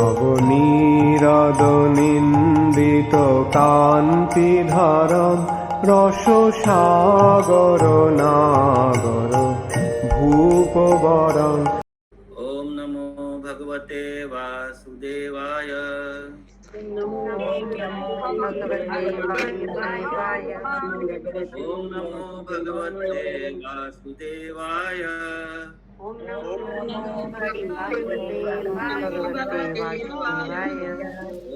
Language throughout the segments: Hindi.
নবনীরদনিন্দিত কান্তিধারম রসসাগর নাগর ভূপবরং। ओम नमो भगवते वासुदेवाय। ओम नमो भगवते वासुदेवाय। ओम नमो भगवते वासुदेवाय। ओम नमो भगवते वासुदेवाय।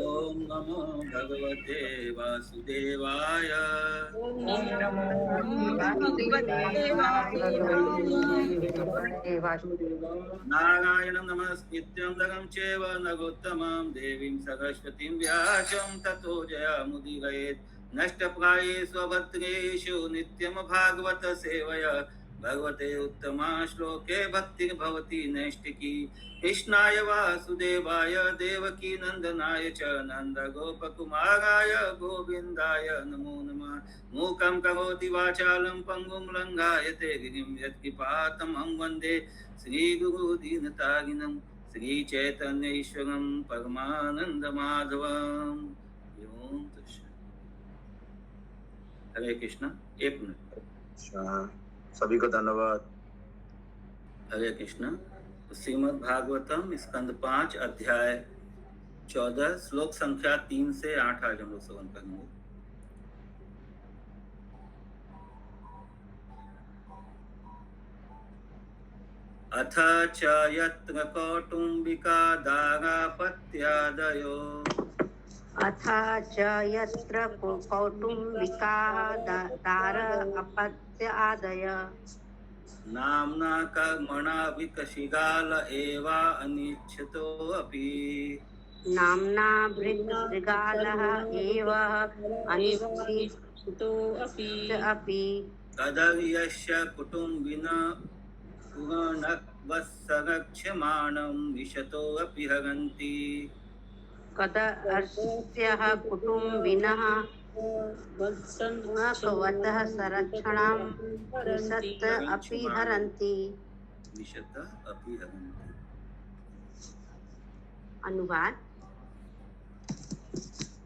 ओम नमो भगवते वासुदेवाय। ओम नमो भगवते वासुदेवाय। नारायणं नमस्कृत्यं नरं चैव नरोत्तमं देवीं सरस्वतीं व्यासं ततो जयमुदीरयेत्। नष्टप्रायेषु अभद्रेषु नित्यं भागवत सेवया भगवते उत्तमा श्लोके भक्तिर्भवति नैष्टिकी। कृष्णाय वासुदेवाय देवकी नंदनाय च नन्दगोपकुमाराय गोविन्दाय नमो नमः। मूकं करोति वाचालं पङ्गुं लङ्घायते गिरिं यत्कृपातमहं वन्दे श्रीगुरुदीनतारिणं श्रीचैतन्यईश्वरं परमानन्दमाधवम्। ओम तत्सत्। हरे कृष्ण। 1 मिनट। सभी को धन्यवाद। हरे कृष्ण। श्रीमद् भागवतम स्कंद 5 अध्याय 14 श्लोक संख्या 3 से 8 आज हम लोग श्रवण करेंगे। अथ च यत्र कौटुम्बिका दारापत्यादयो अथ च यत्र कौटुम्बिका दार अपत्यादय नाम्ना कर्मणा विकशिगाल एवा अनिच्छतोऽपि। नाम्ना भृगशृगालः एव अनिच्छितोऽपि। कदर्यस्य कुटुम्बिनः पुराणवत्सरक्ष्यमाणं विशतोऽपि हरन्ति। कदर्यस्य कुटुम्बिनः वत्सवतः संरक्षणं विशत अपि हरन्ति। अनुवाद।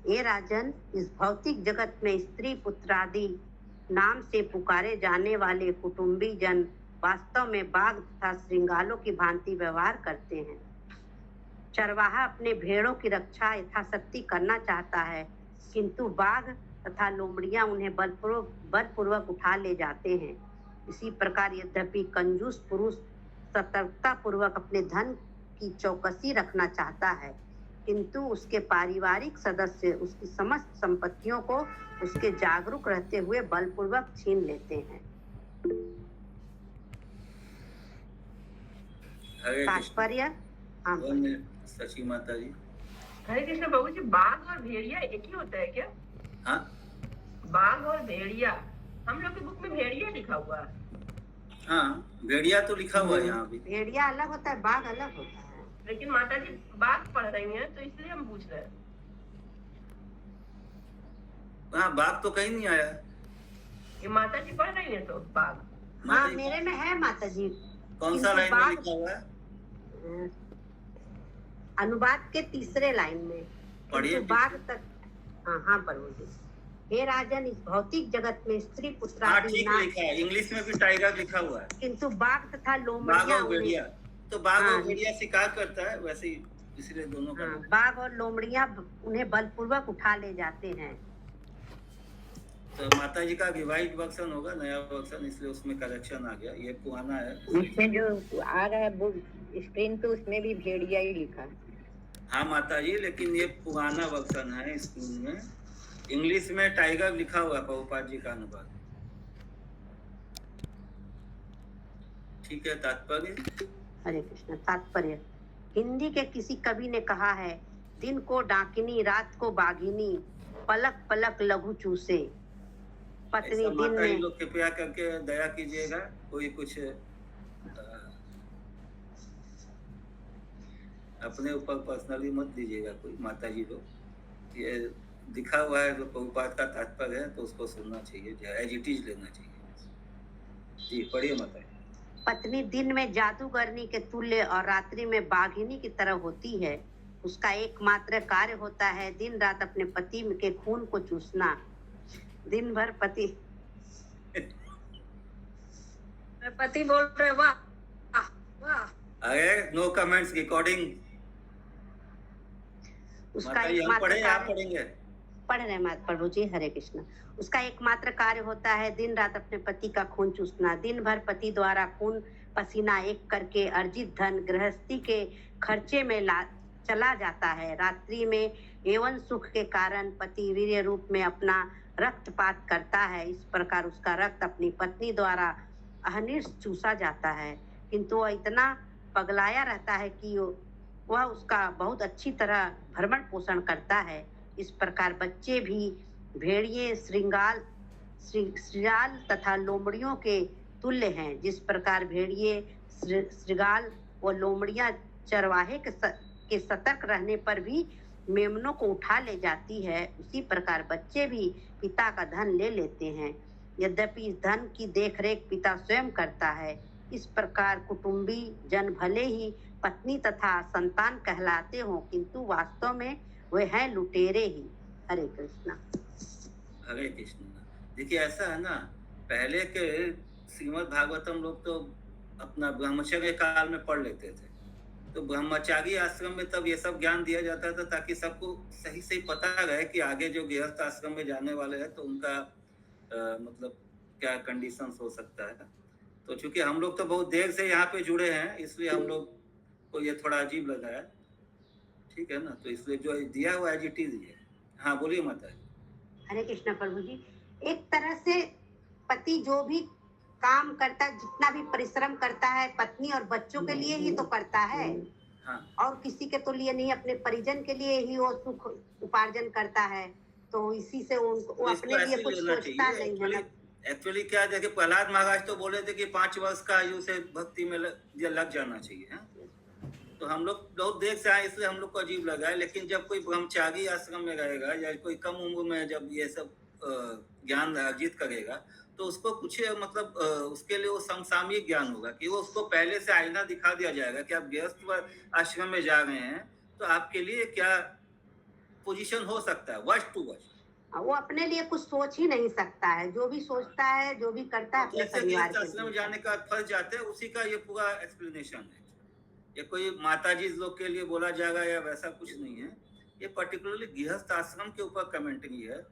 ये राजन, इस भौतिक जगत में स्त्री पुत्रादि नाम से पुकारे जाने वाले कुटुंबी जन वास्तव में बाघ तथा श्रृंगालों की भांति व्यवहार करते हैं। चरवाहा अपने भेड़ों की रक्षा यथाशक्ति करना चाहता है, किंतु बाघ तथा लोमड़ियां उन्हें बलपूर्वक उठा ले जाते हैं। इसी प्रकार यद्यपि कंजूस पुरुष सतर्कता पूर्वक अपने धन की चौकसी रखना चाहता है, किंतु उसके पारिवारिक सदस्य उसकी समस्त संपत्तियों को उसके जागरूक रहते हुए बलपूर्वक छीन लेते हैं। तात्पर्य। सची माता जी। हरे कृष्ण बाबू जी, बाघ और भेड़िया एक ही होता है क्या? हाँ, बाघ और भेड़िया, हम लोग के बुक में भेड़िया लिखा हुआ है। हाँ, भेड़िया तो लिखा हुआ है यहाँ भी। भेड़िया अलग होता है, बाघ अलग होता है। लेकिन माता जी बाघ पढ़ रही हैं तो इसलिए हम पूछ रहे हैं। हाँ, बाघ तो कहीं नहीं आया। ये माता जी पढ़ रही हैं तो बाघ। हाँ, मेरे में है माता जी। कौन सा लाइन में लिखा हुआ है? अनुवाद के 3रे लाइन में। पढ़िए। बाघ तक। हाँ पढ़ोगे। हे राजन, इस भौतिक जगत में स्त्री पुत्र ठीक लिखा है, इंग्लिश में भी टाइगर लिखा हुआ है, किंतु बाघ तथा लोमड़ियां तो बाघ और भेड़िया शिकार करता है, वैसे ही इसलिए दोनों का। बाघ और लोमड़ियां उन्हें बलपूर्वक उठा ले जाते हैं। तो माता जी का रिवाइज वर्जन होगा, नया वर्जन, इसलिए उसमें करेक्शन आ गया। ये पुराना है। इसमें जो आ रहा है बुक स्क्रीन पे, उसमें भी भेड़िया ही लिखा है। हाँ माता जी, लेकिन ये पुराना वर्जन है। स्क्रीन में इंग्लिश में टाइगर लिखा हुआ है, प्रभुपाद जी का अनुवाद। ठीक है। तात्पर्य। हरे कृष्ण। तात्पर्य। हिंदी के किसी कवि ने कहा है, दिन को डाकिनी रात को बाघिनी, पलक पलक लघु चूसे। पत्नी दिन में। लोग कृपया करके दया कीजिएगा, कोई कुछ अपने ऊपर पर्सनली मत दीजिएगा कोई। माता जी लोग, ये दिखा हुआ है जो प्रभुपाद का तात्पर्य है, तो उसको सुनना चाहिए, एज इट इज लेना चाहिए। जी पढ़िए माता जी। पत्नी दिन में जादूगरनी के तुल्य और रात्रि में बाघिनी की तरह होती है। उसका एकमात्र कार्य होता है दिन रात अपने पति के खून को चूसना। दिन भर पति बोल रहे वाह वाह। अरे नो कमेंट्स रिकॉर्डिंग। उसका माता जी हम एकमात्र पढ़े, आप कार्य पढ़ेंगे? पढ़ रहे माता प्रभु जी, हरे कृष्ण। उसका एकमात्र कार्य होता है दिन रात अपने पति का खून चूसना। दिन भर पति द्वारा खून पसीना एक करके अर्जित धन गृहस्थी के खर्चे में चला जाता है। रात्रि में एवं सुख के कारण पति वीर्य रूप में अपना रक्तपात करता है। इस प्रकार उसका रक्त अपनी पत्नी द्वारा अहर्निश चूसा जाता है, किंतु वह इतना पगलाया रहता है कि वह उसका बहुत अच्छी तरह भरण पोषण करता है। इस प्रकार बच्चे भी भेड़िए, श्रृगाल तथा लोमड़ियों के तुल्य हैं। जिस प्रकार भेड़िए, श्रृगाल व लोमड़ियां चरवाहे के सतर्क रहने पर भी मेमनों को उठा ले जाती है, उसी प्रकार बच्चे भी पिता का धन ले लेते हैं। यद्यपि इस धन की देखरेख पिता स्वयं करता है। इस प्रकार कुटुंबी जन भले ही पत्नी तथा संतान कहलाते हों, किंतु वास्तव में वे हैं लुटेरे ही। हरे कृष्णा। हरे कृष्ण। देखिए ऐसा है ना, पहले के श्रीमद् भागवतम लोग तो अपना ब्रह्मचर्य काल में पढ़ लेते थे, तो ब्रह्मचारी आश्रम में तब ये सब ज्ञान दिया जाता था ताकि सबको सही सही पता रहे कि आगे जो गृहस्थ आश्रम में जाने वाले हैं तो उनका मतलब क्या कंडीशंस हो सकता है। तो चूंकि हम लोग तो बहुत देर से यहाँ पे जुड़े हैं, इसलिए हम लोग को ये थोड़ा अजीब लगा है, ठीक है ना। तो इसलिए जो दिया हुआ है इट इज है। हाँ बोलिए माता जी। हरे कृष्ण प्रभु जी। एक तरह से पति जो भी काम करता है, जितना भी परिश्रम करता है, पत्नी और बच्चों के लिए ही तो करता है। हाँ। और किसी के तो लिए नहीं, अपने परिजन के लिए ही वो सुख उपार्जन करता है। तो इसी से वो अपने लिए कुछ सोचता नहीं है। एक्चुअली क्या है कि प्रहलाद महाराज तो बोले थे कि 5 वर्ष का आयु से भक्ति में लग जाना चाहिए है? तो हम लोग बहुत देर से आए इसलिए हम लोग को अजीब लगा है। लेकिन जब कोई ब्रह्मचारी आश्रम में रहेगा या कोई कम उम्र में जब ये सब ज्ञान अर्जित करेगा तो उसको कुछ मतलब उसके लिए वो समसामयिक ज्ञान होगा कि वो उसको पहले से आईना दिखा दिया जाएगा कि आप गृहस्थ आश्रम में जा रहे हैं तो आपके लिए क्या पोजीशन हो सकता है, वर्ष टू वर्ष। वो अपने लिए कुछ सोच ही नहीं सकता है। जो भी सोचता है, जो भी करता है अपने परिवार के आश्रम में जाने का फर्ज जाते हैं, उसी का ये पूरा एक्सप्लेनेशन है। ये कोई माताजी लोग के लिए बोला जाएगा या वैसा कुछ नहीं है, ये पर्टिकुलरली गृहस्थ आश्रम के ऊपर कमेंट्री है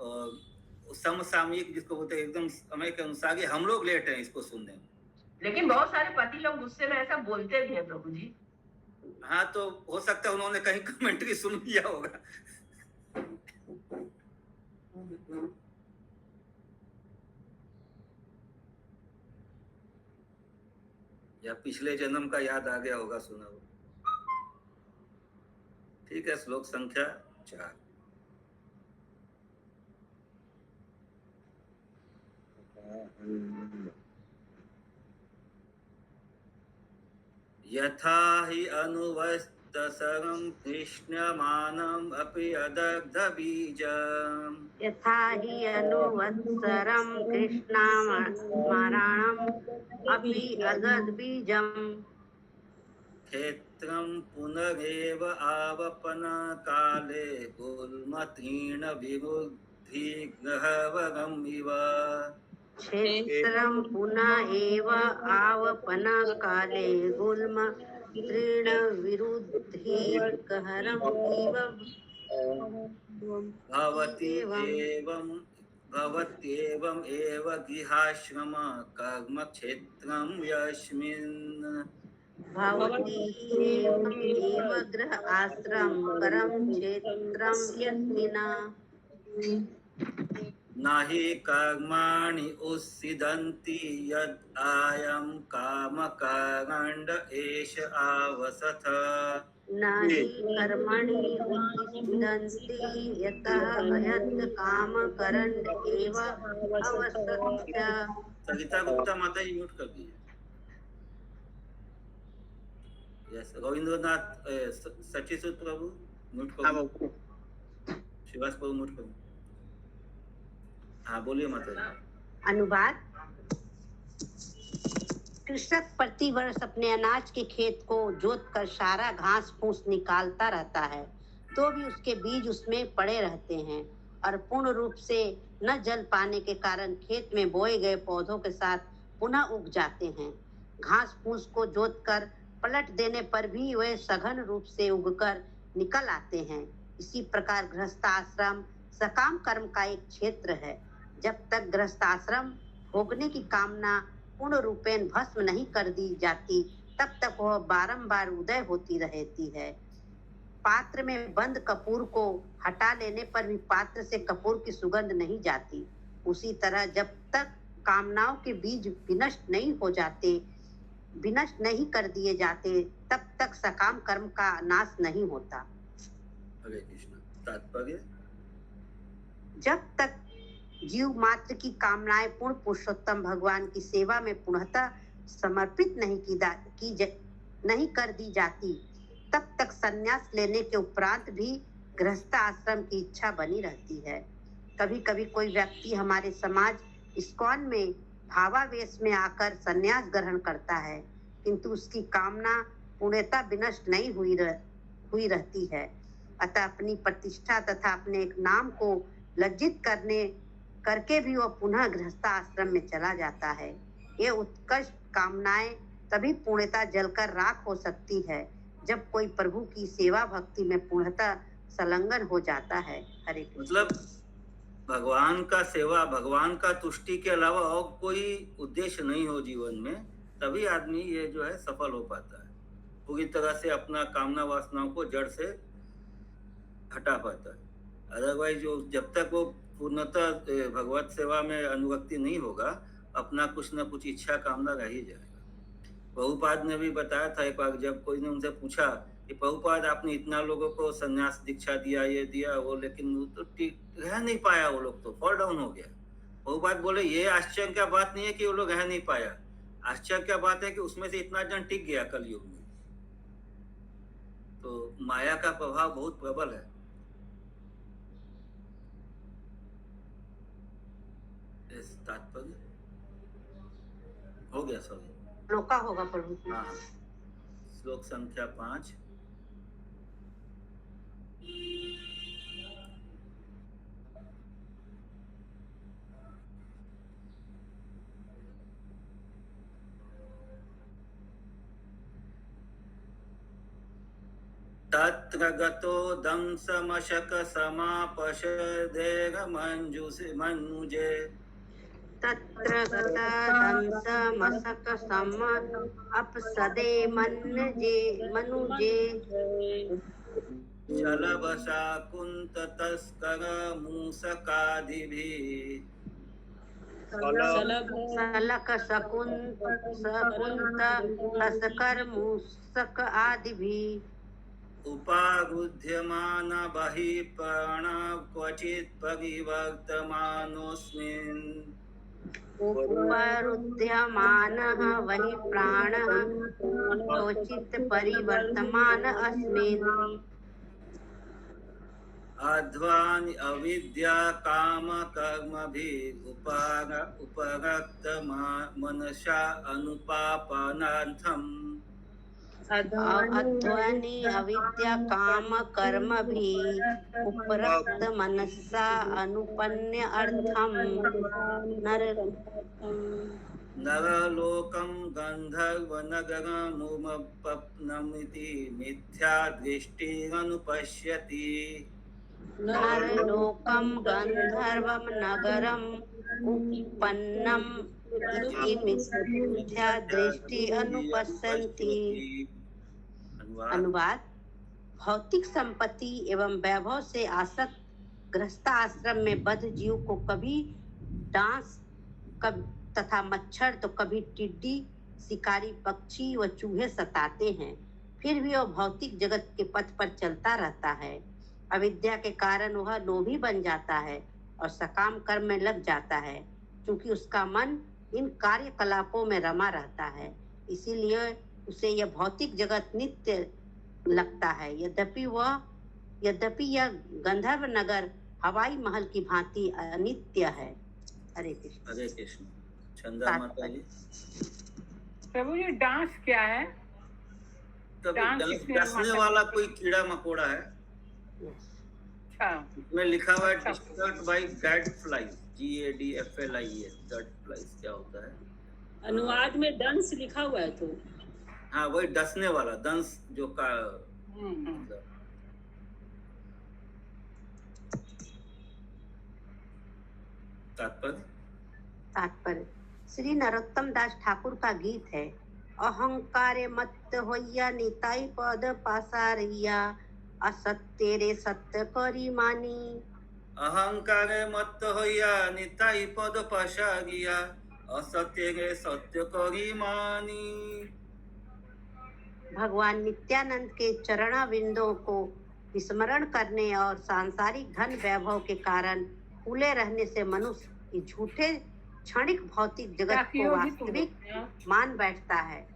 और समसामयिक जिसको बोलते हैं एकदम समय के अनुसार। हम लोग लेट हैं इसको सुनने में, लेकिन बहुत सारे पति लोग गुस्से में ऐसा बोलते भी हैं प्रभु जी। हाँ तो हो सकता है उन्होंने कहीं कमेंट्री सुन लिया होगा। या पिछले जन्म का याद आ गया होगा, सुना हो। ठीक है, श्लोक संख्या 4। यथा हि अनुवस्तसरं कृष्णमानम् अपि अदग्ध बीजम्। यथा हि अनुवत्सरं कृष्णमाराणम् अपि अदग्ध बीजम्। क्षेत्रं पुनरेव आवपन काले गुल्मतीर्ण विरुद्धि ग्रहवगम् इव। क्षेत्रं पुनः एव आवपन काले गुल्म तृण विरुद्धि गहरम् इव भवत्येवम् एव गृहाश्रम कर्म क्षेत्रं यस्मिन्। भवति एव गृह आश्रम कर्म क्षेत्रं यस्मिन्। नहि कर्माणि उस्सिदन्ति यद् आयं कामकाण्ड एष आवसथ। नहि कर्मणि उस्सिदन्ति यतः यत् कामकाण्ड एव आवसथ। सविता गुप्ता माता जी म्यूट कर दीजिए। यस, रविंद्रनाथ सचिसुत प्रभु म्यूट करो। शिवास प्रभु म्यूट करो। हाँ बोलिए माता जी। अनुवाद। कृषक प्रतिवर्ष अपने अनाज के खेत को जोत कर सारा घास फूस निकालता रहता है, तो भी उसके बीज उसमें पड़े रहते हैं और पूर्ण रूप से न जल पाने के कारण खेत में बोए गए पौधों के साथ पुनः उग जाते हैं। घास फूस को जोत कर पलट देने पर भी वे सघन रूप से उगकर निकल आते हैं। इसी प्रकार गृहस्थाश्रम सकाम कर्म का एक क्षेत्र है। जब तक गृहस्थाश्रम भोगने की कामना पूर्ण रूपेण भस्म नहीं कर दी जाती, तब तक वह बारंबार उदय होती रहती है। पात्र में बंद कपूर को हटा लेने पर भी पात्र से कपूर की सुगंध नहीं जाती। उसी तरह जब तक कामनाओं के बीज विनष्ट नहीं कर दिए जाते, तब तक सकाम कर्म का नाश नहीं होता। हरे कृष्ण। तात्पर्य, जब तक जीव मात्र की कामनाएं पूर्ण पुरुषोत्तम भगवान की सेवा में पूर्णतः समर्पित नहीं कर दी जाती, तब तक संन्यास लेने के उपरांत भी गृहस्थ आश्रम की इच्छा बनी रहती है। कभी कभी कोई व्यक्ति हमारे समाज इस्कॉन में भावावेश में आकर संन्यास ग्रहण करता है, किंतु उसकी कामना पूर्णतः विनष्ट नहीं हुई रहती है। अतः अपनी प्रतिष्ठा तथा अपने एक नाम को लज्जित करके भी वह पुनः गृहस्थ आश्रम में चला जाता है। ये उत्कर्ष कामनाएं तभी पूर्णतः जलकर राख हो सकती है, जब कोई प्रभु की सेवा भक्ति में पूर्णतः संलग्न हो जाता है। हरे कृष्ण। मतलब भगवान का सेवा, भगवान का तुष्टि के अलावा और कोई उद्देश्य नहीं हो जीवन में, तभी आदमी ये जो है सफल हो पाता है, पूरी तरह से अपना कामना वासनाओं को जड़ से हटा पाता है। अदरवाइज जो जब तक वो पूर्णतः भगवत सेवा में अनुरक्ति नहीं होगा, अपना कुछ न कुछ इच्छा कामना रह ही जाएगा। प्रभुपाद ने भी बताया था एक बार, जब कोई ने उनसे पूछा कि प्रभुपाद आपने इतना लोगों को संन्यास दीक्षा दिया, ये दिया वो, लेकिन वो तो रह नहीं पाया, वो लोग तो फॉल डाउन हो गया। प्रभुपाद बोले ये आश्चर्य क्या बात नहीं है कि वो लोग रह नहीं पाया, आश्चर्य क्या बात है कि उसमें से इतना जन टिक गया कलयुग में। तो माया का प्रभाव बहुत प्रबल है। तात्पर्य हो गया सॉरी, श्लोका होगा प्रभु जी। हाँ, श्लोक संख्या 5। तत्र गतो दंसमशक समापशदेह मनुजे तत्र गता दंसमशक सम अपसदे मनुजे चलवशा कुंत तस्कर मूसकादिभिः सलक सकुंत तस्कर मूसक आदिभिः उपारुध्यमान बहिः प्राण क्वचित् परिवर्तमानोऽस्मिन् उपरुध्यमानः वहि प्राणः क्वचित् परिवर्तमान अस्मिन् अध्वानि अविद्या काम कर्मभिः उपरक्त मनसा अनुपापनार्थम् अध्वनि अविद्या काम कर्म भी उपरक्त मनसा अनुपन्य अर्थम नरलोकं गन्धर्वनगरमुपपन्नमिति मिथ्या दृष्टिरनुपश्यति नरलोकं गन्धर्वं नगरम् उपपन्नम् इति मिथ्या दृष्टि अनुपश्यन्ति। अनुवाद, भौतिक संपत्ति एवं वैभव से आसक्त गृहस्थ आश्रम में बद्ध जीव को कभी डांस तथा मच्छर तो कभी टिड्डी, शिकारी पक्षी व चूहे सताते हैं, फिर भी वह भौतिक जगत के पथ पर चलता रहता है। अविद्या के कारण वह लोभी बन जाता है और सकाम कर्म में लग जाता है, क्योंकि उसका मन इन कार्यकलापों में रमा रहता है, इसीलिए उसे यह भौतिक जगत नित्य लगता है। यद्यपि यह गंधर्व नगर हवाई महल की भांति अनित्य है। हरे कृष्ण। हरे कृष्ण। चंदा माता जी। प्रभु जी डांस क्या है? तब डांस इसमें डसने माता वाला जी- कोई कीड़ा मकोड़ा है। अच्छा इसमें लिखा हुआ है अच्छा। Disturb by guide flies, GADFLIES, guide flies क्या होता है? अनुवाद में दंश लिखा हुआ है तो हाँ वही डसने वाला दंश जो का हम्म। तात्पर्य श्री नरोत्तम दास ठाकुर का गीत है। अहंकारे मत होइया निताई पद पासारिया, असत्य रे सत्य करी मानी। अहंकारे मत होइया निताई पद पाशागिया, असत्य रे सत्य करी मानी। भगवान नित्यानंद के चरणाविंदों को विस्मरण करने और सांसारिक धन वैभव के कारण फूले रहने से मनुष्य इस झूठे क्षणिक भौतिक क्या जगत किए को होगी तुम वास्तविक लोग? मान बैठता है।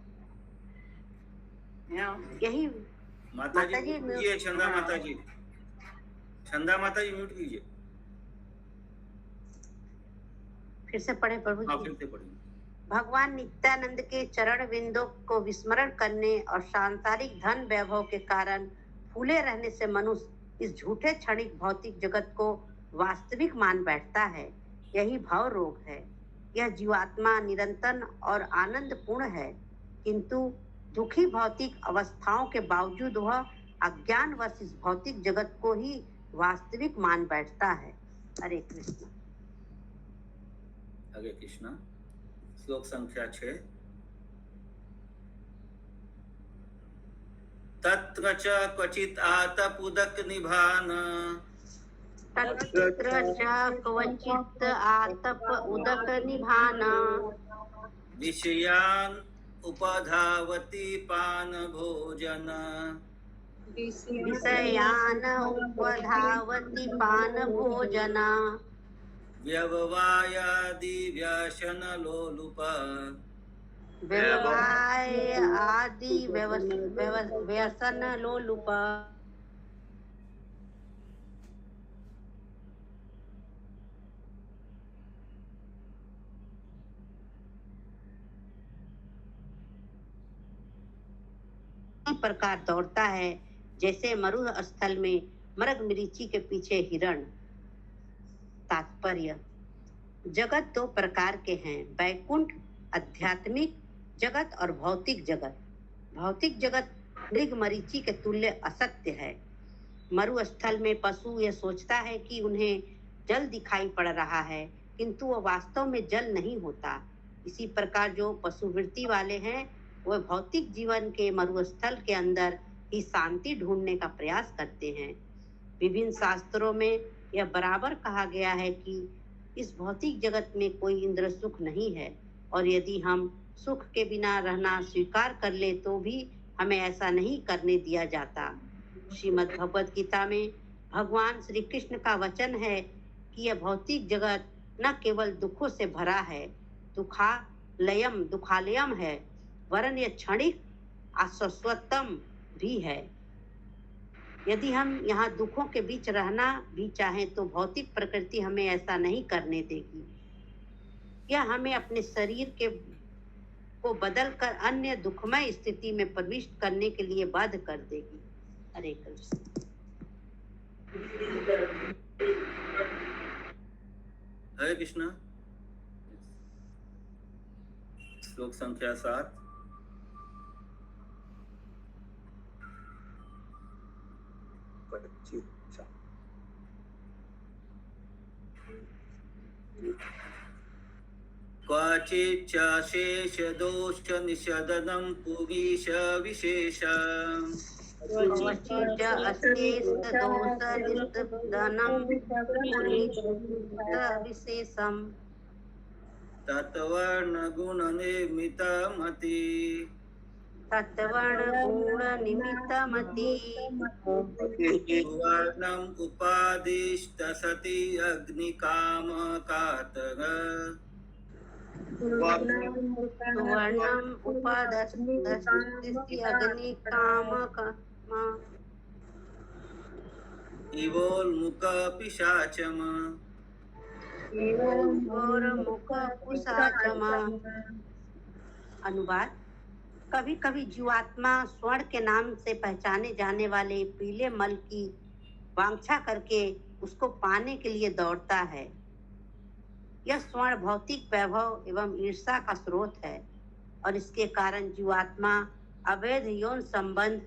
यही माता जी माताजी, म्यूट कीजिए, छंदा हाँ। माता जी, छंदा माता जी म्यूट कीजिए। फिर से पढ़े प्रभु हाँ जी। फिर से पढ़िए। भगवान नित्यानंद के चरण विंदों को विस्मरण करने और सांसारिक धन वैभव के कारण फूले रहने से मनुष्य इस झूठे क्षणिक भौतिक जगत को वास्तविक मान बैठता है। यही भाव रोग है। यह जीवात्मा निरंतर और आनंद पूर्ण है, किंतु दुखी भौतिक अवस्थाओं के बावजूद वह अज्ञानवश इस भौतिक जगत को ही वास्तविक मान बैठता है। हरे कृष्ण। हरे कृष्णा। श्लोक संख्या 6। तत्र च क्वचित् आतपुदक निभान, तत्र च क्वचित् आतप उदक निभान, विषयान् उपधावति पान भोजन, विषयान उपधावति पान भोजन, व्यववायादि व्यसन लोलुप, व्यवहाय आदि व्यसन लोलुप। इसी प्रकार दौड़ता है जैसे मरुस्थल स्थल में मृग मरीचि के पीछे हिरण। तात्पर्य जगत दो प्रकार के हैं, वैकुंठ आध्यात्मिक जगत और भौतिक जगत। भौतिक जगत मृग मरीचि के तुल्य असत्य है। मरुस्थल में पशु यह सोचता है कि उन्हें जल दिखाई पड़ रहा है, किंतु वह वास्तव में जल नहीं होता। इसी प्रकार जो पशुवृत्ति वाले हैं वह भौतिक जीवन के मरुस्थल के अंदर ही शांति ढूंढने का प्रयास करते हैं। विभिन्न शास्त्रों में यह बराबर कहा गया है कि इस भौतिक जगत में कोई इंद्र सुख नहीं है, और यदि हम सुख के बिना रहना स्वीकार कर ले तो भी हमें ऐसा नहीं करने दिया जाता। श्रीमद् भगवद गीता में भगवान श्री कृष्ण का वचन है कि यह भौतिक जगत न केवल दुखों से भरा है, दुखालयम है, वरन यह क्षणिक अशाश्वतम भी है। यदि हम यहाँ दुखों के बीच रहना भी चाहें तो भौतिक प्रकृति हमें ऐसा नहीं करने देगी। यह हमें अपने शरीर को बदलकर अन्य दुखमय स्थिति में प्रविष्ट करने के लिए बाध्य कर देगी। हरे कृष्ण। हरे कृष्णा। श्लोक संख्या 7। क्वचिच्च शेष दोष निषदनं पुरीश विशेष, क्वचिच्च अशेष दोष निषदनं पुरीश विशेषम्, तत्वर्ण गुण निर्मितमति, तत्वर्ण गुण निमित्तमति, सुवर्णम् उपादिष्ट सति अग्निकाम कातर, सुवर्णम् उपादस्ति अग्निकाम इवोल्मुख पिशाचम, मुख कुशाचम। अनुवाद कभी कभी जीवात्मा स्वर्ण के नाम से पहचाने जाने वाले पीले मल की वांछा करके उसको पाने के लिए दौड़ता है। यह स्वर्ण भौतिक वैभव एवं ईर्ष्या का स्रोत है और इसके कारण जीवात्मा अवैध यौन संबंध,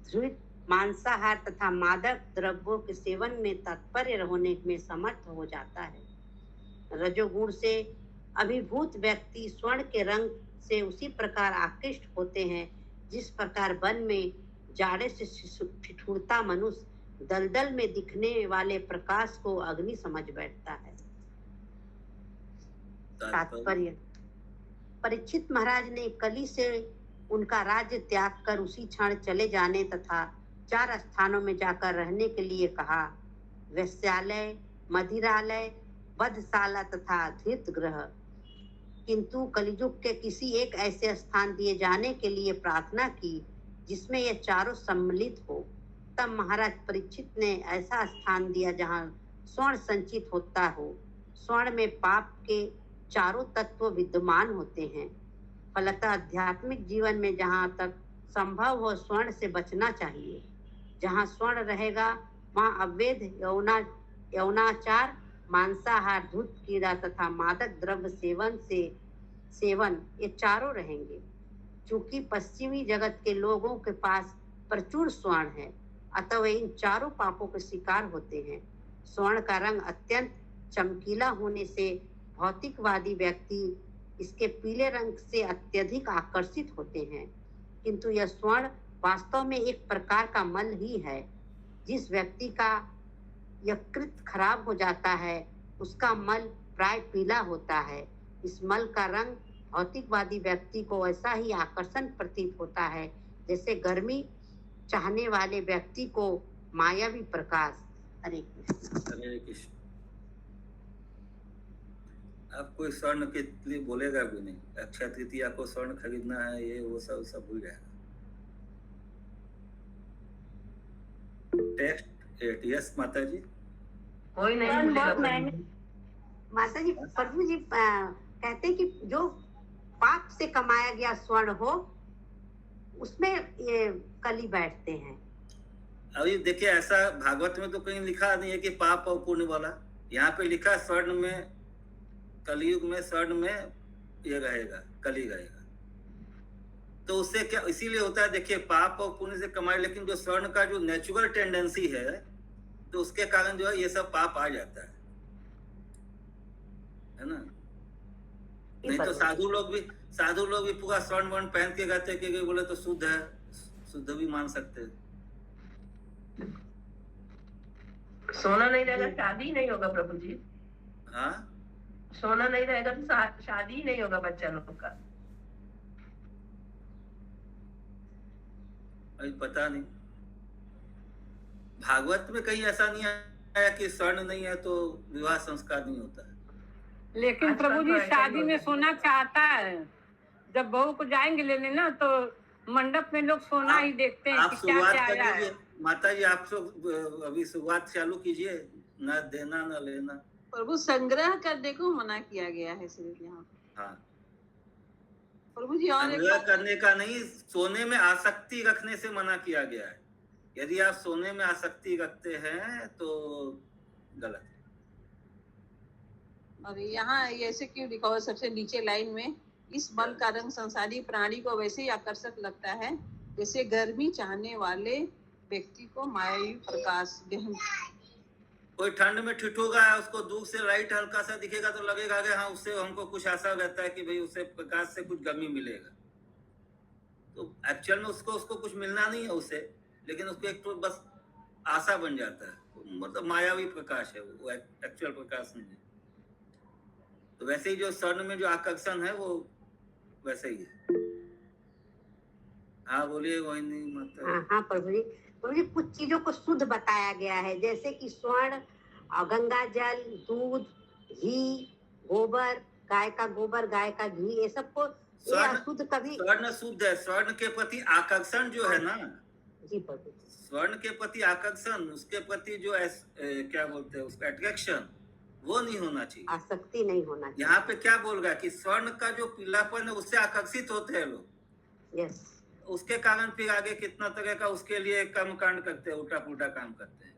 धृत, मांसाहार तथा मादक द्रव्यों के सेवन में तत्पर होने में समर्थ हो जाता है। रजोगुण से अभिभूत व्यक्ति स्वर्ण के रंग से उसी प्रकार आकृष्ट होते हैं जिस प्रकार वन में जाड़े से ठिठुरता मनुष्य दलदल में दिखने वाले प्रकाश को अग्नि समझ बैठता है। तात्पर्य: परीक्षित महाराज ने कली से उनका राज्य त्याग कर उसी क्षण चले जाने तथा 4 स्थानों में जाकर रहने के लिए कहा: वेश्यालय, मदिरालय, वधशाला तथा धृत गृह। किंतु कलियुग के किसी एक ऐसे स्थान दिए जाने के लिए प्रार्थना की जिसमें ये चारों सम्मिलित हो। तब महाराज परीक्षित ने ऐसा स्थान दिया जहाँ स्वर्ण संचित होता हो। स्वर्ण में पाप के चारों तत्व विद्यमान होते हैं। फलतः आध्यात्मिक जीवन में जहाँ तक संभव हो स्वर्ण से बचना चाहिए। जहाँ स्वर्ण रहेगा वहाँ अवैध यौनाचार, मांसाहार, धूत कीड़ा तथा मादक द्रव्य सेवन ये चारों रहेंगे। चूंकि पश्चिमी जगत के लोगों के पास प्रचुर स्वर्ण है, अतः वे इन चारों पापों के शिकार होते हैं। स्वर्ण का रंग अत्यंत चमकीला होने से भौतिकवादी व्यक्ति इसके पीले रंग से अत्यधिक आकर्षित होते हैं, किंतु यह स्वर्ण वास्तव में एक प्रकार का मल ही है। जिस व्यक्ति का यकृत खराब हो जाता है उसका मल प्राय पीला होता है। इस मल का रंग भौतिकवादी व्यक्ति को ऐसा ही आकर्षण प्रतीत होता है जैसे गर्मी चाहने वाले व्यक्ति को मायावी प्रकाश। हरे कृष्ण। हरे कृष्ण। आप कोई स्वर्ण के लिए बोलेगा भी नहीं। अक्षय तृतीया को स्वर्ण खरीदना है, ये वो सब भूल जाएगा। टेक्स्ट 8। यस माता जी। कोई नहीं भूलेगा। माता जी, प्रभु जी कहते हैं कि जो पाप से कमाया गया स्वर्ण हो उसमें ये कली बैठते हैं। अभी देखिए, ऐसा भागवत में तो कहीं लिखा नहीं है कि पाप और पुण्य वाला। यहाँ पे लिखा स्वर्ण में, कलयुग में स्वर्ण में ये रहेगा, कली रहेगा। तो उससे क्या इसीलिए होता है, देखिए पाप और पुण्य से कमाए, लेकिन जो स्वर्ण का जो नेचुरल टेंडेंसी है तो उसके कारण जो है ये सब पाप आ जाता है ना। नहीं तो साधु लोग भी पूरा स्वर्ण वर्ण पहन के रहते कि बोले तो शुद्ध है, शुद्ध भी मान सकते हैं। सोना नहीं रहेगा शादी नहीं होगा प्रभु जी। हाँ, सोना नहीं रहेगा तो शादी ही नहीं होगा बच्चा लोग का। अभी पता नहीं, भागवत में कहीं ऐसा नहीं आया कि स्वर्ण नहीं है तो विवाह संस्कार नहीं होता है। लेकिन प्रभु जी शादी में सोना चाहता है। जब बहू को जाएंगे लेने ना तो मंडप में लोग सोना ही देखते हैं कि क्या क्या आया है। माता जी, आप लोग अभी शुरुआत चालू कीजिए, न देना न लेना। प्रभु संग्रह करने को मना किया गया है सिर्फ यहाँ। हाँ प्रभु जी, और संग्रह करने का नहीं, सोने में आसक्ति रखने से मना किया गया है। यदि आप सोने में आसक्ति रखते हैं तो गलत है। और यहाँ ऐसे क्यों लिखा हुआ सबसे नीचे लाइन में, इस मल का रंग संसारी प्राणी को वैसे ही आकर्षक लगता है जैसे गर्मी चाहने वाले व्यक्ति को मायावी प्रकाश। कोई ठंड में ठिठुगा है, उसको दूर से लाइट हल्का सा दिखेगा तो लगेगा कि हाँ उससे हमको कुछ आशा रहता है कि भाई उससे प्रकाश से कुछ गर्मी मिलेगा। तो एक्चुअल में उसको कुछ मिलना नहीं है उससे, लेकिन उसको एक तो बस आशा बन जाता है। मतलब मायावी प्रकाश है वो, एक्चुअल प्रकाश नहीं है। तो वैसे ही जो स्वर्ण में जो आकर्षण है वो वैसे ही है। हाँ बोलिए मोहिनी माता। हाँ प्रभु जी, कुछ चीजों को शुद्ध बताया गया है, जैसे कि स्वर्ण, गंगा जल, दूध, घी, गोबर, गाय का गोबर, गाय का घी, ये सब को शुद्ध। कभी स्वर्ण शुद्ध है। स्वर्ण के प्रति आकर्षण जो है ना जी प्रभु, स्वर्ण के प्रति आकर्षण, उसके प्रति जो क्या बोलते हैं उसका अट्रैक्शन, वो नहीं होना चाहिए। आसक्ति नहीं होना चाहिए। यहाँ पे क्या बोल रहा है कि स्वर्ण का जो पीलापन है उससे आकर्षित होते हैं लोग। यस, उसके कारण फिर आगे कितना तरह का उसके लिए कर्म कांड करते हैं, उल्टा पुल्टा काम करते हैं,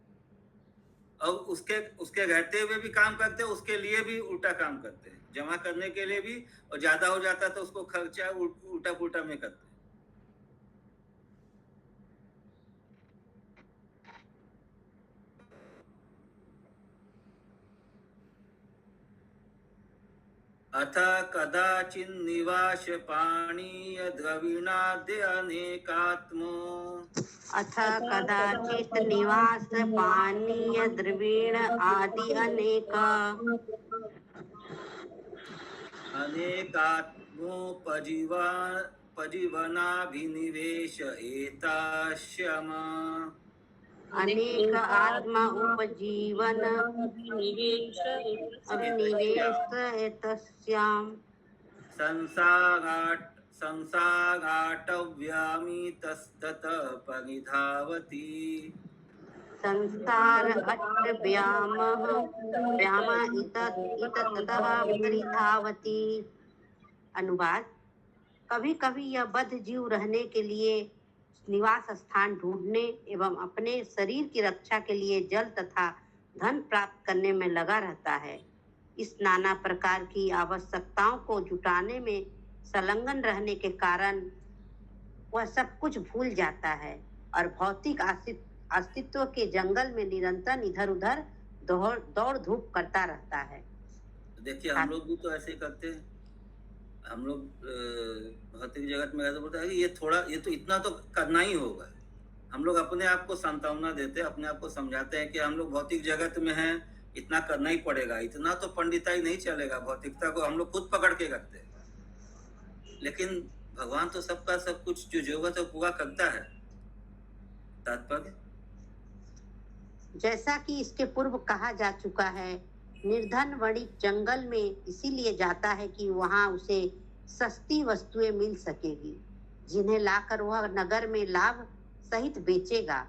और उसके रहते हुए भी काम करते हैं, उसके लिए भी उल्टा काम करते हैं, जमा करने के लिए भी, और ज्यादा हो जाता है तो उसको खर्चा उल्टा पुल्टा में करते हैं। अथ कदाचिन्निवास पाणीय द्रविणाद्य अनेकात्मो अथ कदाचित निवास पानीय द्रवीण आदि अनेकात्मोपजीवनाभिनिवेश एताश्यम अनेक आत्मा उपजीवन अभिनिवेश एतस्याम् संसाराटव्यामितस्तत परिधावति। संसार अट्टव्यामः व्याम इतततः परिधावति। अनुवाद: कभी कभी यह बद्ध जीव रहने के लिए निवास स्थान ढूंढने एवं अपने शरीर की रक्षा के लिए जल तथा धन प्राप्त करने में लगा रहता है। इस नाना प्रकार की आवश्यकताओं को जुटाने में संलग्न रहने के कारण वह सब कुछ भूल जाता है और भौतिक अस्तित्व के जंगल में निरंतर इधर उधर दौड़ धूप करता रहता है। देखिए, हम लोग भी तो ऐसे करते हैं। हम लोग भौतिक जगत में ऐसा बोलते हैं कि ये तो इतना तो करना ही होगा। हम लोग अपने आप को सांत्वना देते हैं, अपने आप को समझाते हैं कि हम लोग भौतिक जगत में हैं, इतना करना ही पड़ेगा, इतना तो पंडिताई नहीं चलेगा, भौतिकता को हम लोग खुद पकड़ के रखते हैं। लेकिन भगवान तो सबका सब कुछ जो जरूरत है पूरा करता है। तात्पर्य, जैसा कि इसके पूर्व कहा जा चुका है, निर्धन वणिक जंगल में इसीलिए जाता है कि वहां उसे सस्ती वस्तुएं मिल सकेगी, जिन्हें लाकर वह नगर में लाभ सहित बेचेगा।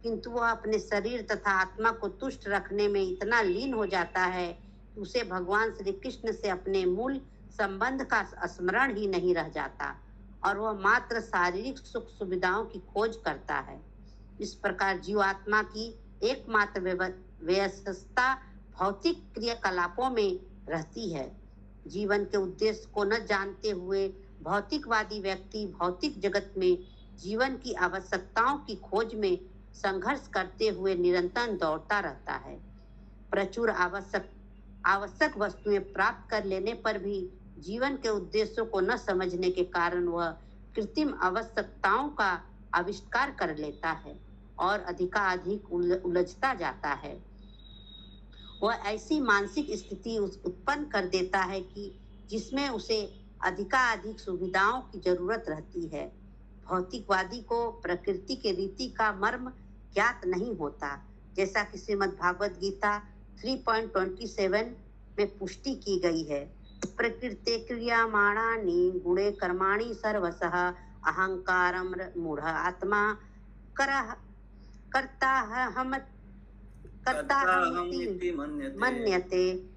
किंतु वह अपने शरीर तथा आत्मा को तुष्ट रखने में इतना लीन हो जाता है कि उसे भगवान श्री कृष्ण से अपने मूल संबंध का स्मरण ही नहीं रह जाता और वह मात्र शारीरिक सुख सुविधाओं की खोज करता है। इस प्रकार जीवात्मा की एकमात्र व्यस्तता भौतिक क्रियाकलापों में रहती है। जीवन के उद्देश्य को न जानते हुए भौतिकवादी व्यक्ति भौतिक जगत में जीवन की आवश्यकताओं की खोज में संघर्ष करते हुए निरंतर दौड़ता रहता है। प्रचुर आवश्यक वस्तुएं प्राप्त कर लेने पर भी जीवन के उद्देश्यों को न समझने के कारण वह कृत्रिम आवश्यकताओं का आविष्कार कर लेता है और अधिकाधिक उलझता जाता है। वह ऐसी मानसिक स्थिति उत्पन्न कर देता है कि जिसमें उसे अधिकाधिक सुविधाओं की जरूरत रहती है। भौतिकवादी को प्रकृति के रीति का मर्म ज्ञात नहीं होता, जैसा कि श्रीमद् भागवत गीता 3.27 में पुष्टि की गई है। प्रकृते क्रियमाणानि गुणे कर्माणि सर्वशः अहंकारम मूढ़ आत्मा करता मन्यते।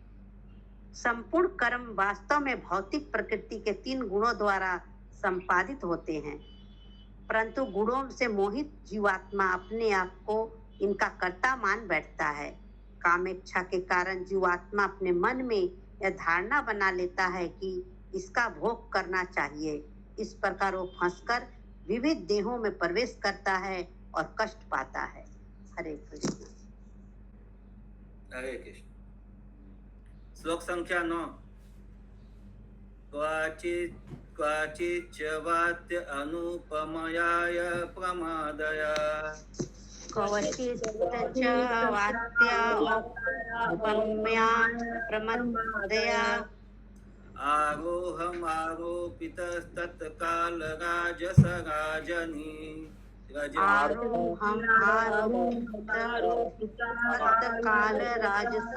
संपूर्ण कर्म वास्तव में भौतिक प्रकृति के 3 गुणों द्वारा संपादित होते हैं, परंतु गुणों से मोहित जीवात्मा अपने आप को इनका कर्ता मान बैठता है। कामेच्छा के कारण जीवात्मा अपने मन में यह धारणा बना लेता है कि इसका भोग करना चाहिए। इस प्रकार वो फंसकर विविध देहों में प्रवेश करता है और कष्ट पाता है। हरे कृष्ण। हरे कृष्ण। श्लोक संख्या 9। क्वचिच्च वात्य अनुपमयाय प्रमादया क्वचिच्च वात्य अनुपमया प्रमादया आरोहमारोपितस्तत्काल राजस राजनी तत्काल राजस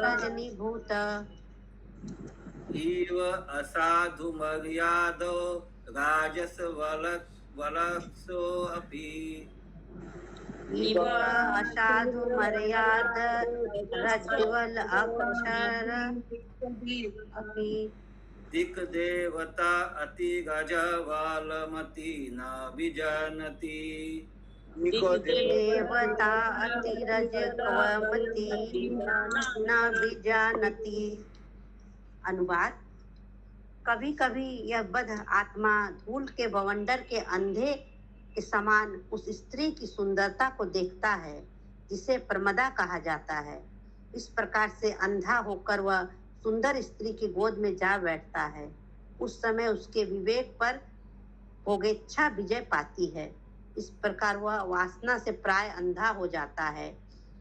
रजनीभूत इव असाधु मर्यादो राजस वलक्षो अपि विवाह असाधु मर्याद रज्ज्वल अक्षर अपि दिक् देवता अति गजवालमति न विजानति देवता अतिरजक्वमति न विजानति। अनुवाद: कभी कभी यह बद्ध आत्मा धूल के बवंडर के अंधे के समान उस स्त्री की सुंदरता को देखता है जिसे प्रमदा कहा जाता है। इस प्रकार से अंधा होकर वह सुंदर स्त्री की गोद में जा बैठता है। उस समय उसके विवेक पर भोगेच्छा विजय पाती है। इस प्रकार वह वासना से प्राय अंधा हो जाता है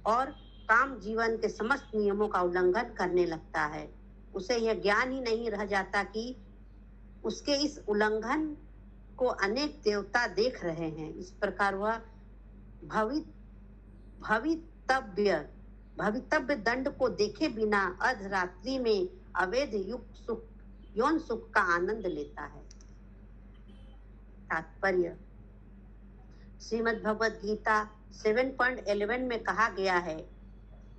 और काम जीवन के समस्त नियमों का उल्लंघन करने लगता है। उसे यह ज्ञान ही नहीं रह जाता कि उसके इस उल्लंघन को अनेक देवता देख रहे हैं। इस प्रकार वह भवितव्य दंड को देखे बिना अर्धरात्रि में अवैध युक्त सुख यौन सुख का आनंद लेता है। तात्पर्य: श्रीमद् भगवद गीता 7.11 में कहा गया है,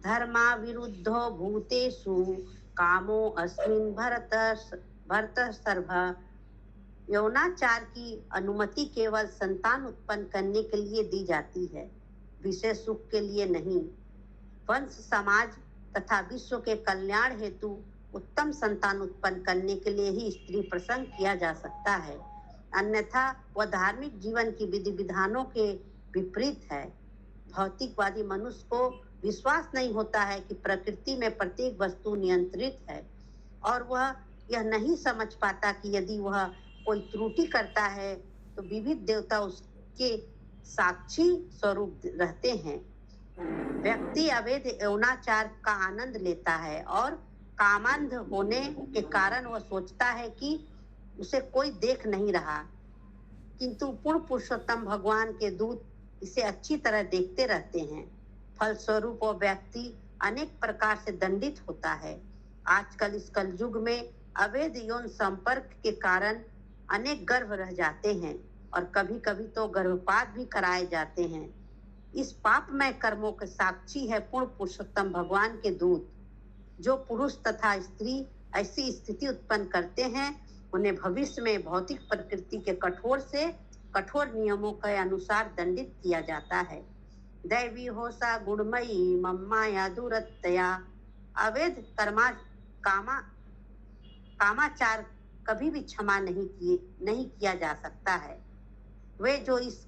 धर्मा विरुद्धो भूतेषु कामो अस्मिन् भरत सर्व। यौनाचार की अनुमति केवल संतान उत्पन्न करने के लिए दी जाती है, विषय सुख के लिए नहीं। वंश समाज तथा विश्व के कल्याण हेतु उत्तम संतान उत्पन्न करने के लिए ही स्त्री प्रसंग किया जा सकता है, अन्यथा वह धार्मिक जीवन की विधि विधानों के विपरीत है। भौतिकवादी मनुष्य को विश्वास नहीं होता है कि प्रकृति में प्रत्येक वस्तु नियंत्रित है और वह यह नहीं समझ पाता कि यदि वह कोई त्रुटि करता है तो विविध देवता उसके साक्षी स्वरूप रहते हैं। व्यक्ति अवैध यौनाचार का आनंद लेता है और कामांध होने के कारण वह सोचता है कि उसे कोई देख नहीं रहा, किंतु पूर्ण पुरुषोत्तम भगवान के दूत इसे अच्छी तरह देखते रहते हैं। फलस्वरूप वह व्यक्ति अनेक प्रकार से दंडित होता है। आजकल इस कलयुग में अवैध यौन संपर्क के कारण अनेक गर्भ रह जाते हैं और कभी कभी तो गर्भपात भी कराए जाते हैं। इस पापमय कर्मों के साक्षी है पूर्ण पुरुषोत्तम भगवान के दूत। जो पुरुष तथा स्त्री ऐसी स्थिति उत्पन्न करते हैं उन्हें भविष्य में भौतिक प्रकृति के कठोर से कठोर नियमों के अनुसार दंडित किया जाता है। दैवी होसा गुणमयी मम्माया दूरतया। अवैध कामाचार कभी भी क्षमा नहीं किया जा सकता है। वे जो इस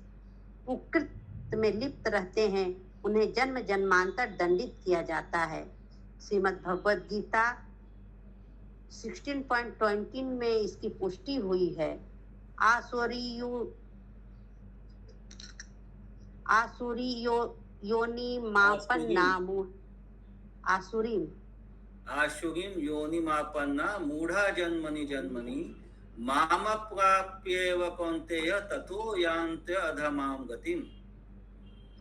कुकृत में लिप्त रहते हैं उन्हें जन्म जन्मांतर दंडित किया जाता है। श्रीमद् भगवद गीता 16.20 में इसकी पुष्टि हुई है। आसुरीं योनिमापन्ना मूढ़ा जन्मनि जन्मनि मामप्राप्येव कौन्तेय ततो यान्ति अधमां गतिम्।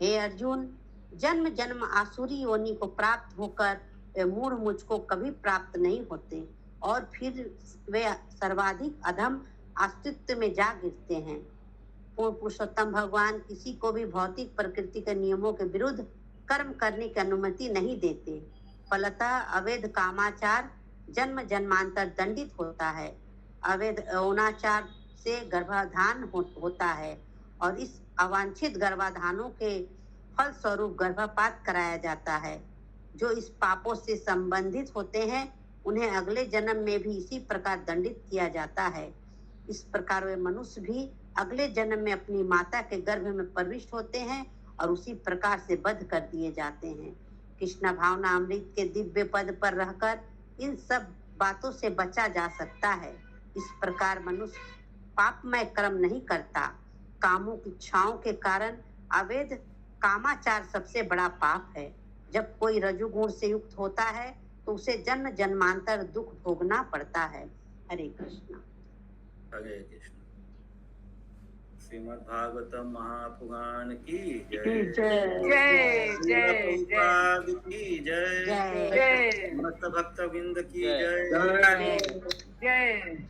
हे अर्जुन, जन्म जन्म आसुरी योनि को प्राप्त होकर वे मूढ़ मुझको कभी प्राप्त नहीं होते और फिर वे सर्वाधिक अधम अस्तित्व में जा गिरते हैं। पूर्ण पुरुषोत्तम भगवान किसी को भी भौतिक प्रकृति के नियमों के विरुद्ध कर्म करने की अनुमति नहीं देते। फलतः अवैध कामाचार जन्म जन्मांतर दंडित होता है। अवैध यौनाचार से गर्भाधान होता है और इस अवांछित गर्भाधानों के फल स्वरूप गर्भपात कराया जाता है। जो इस पापों से संबंधित होते हैं उन्हें अगले जन्म में भी इसी प्रकार दंडित किया जाता है। इस प्रकार वे मनुष्य भी अगले जन्म में अपनी माता के गर्भ में प्रविष्ट होते हैं और उसी प्रकार से वध कर दिए जाते हैं। कृष्ण भावना अमृत के दिव्य पद पर रहकर इन सब बातों से बचा जा सकता है। इस प्रकार मनुष्य पापमय कर्म नहीं करता। कामों की इच्छाओं के कारण अवैध कामाचार सबसे बड़ा पाप है। जब कोई रजुगुण से युक्त होता है तो उसे जन्म जन्मांतर दुख भोगना पड़ता है। हरे कृष्ण। हरे कृष्ण। श्रीमद् भागवतम महापुराण की जय। जय जय प्रभुपाद की जय। जय समस्त भक्तवृंद की जय। जय।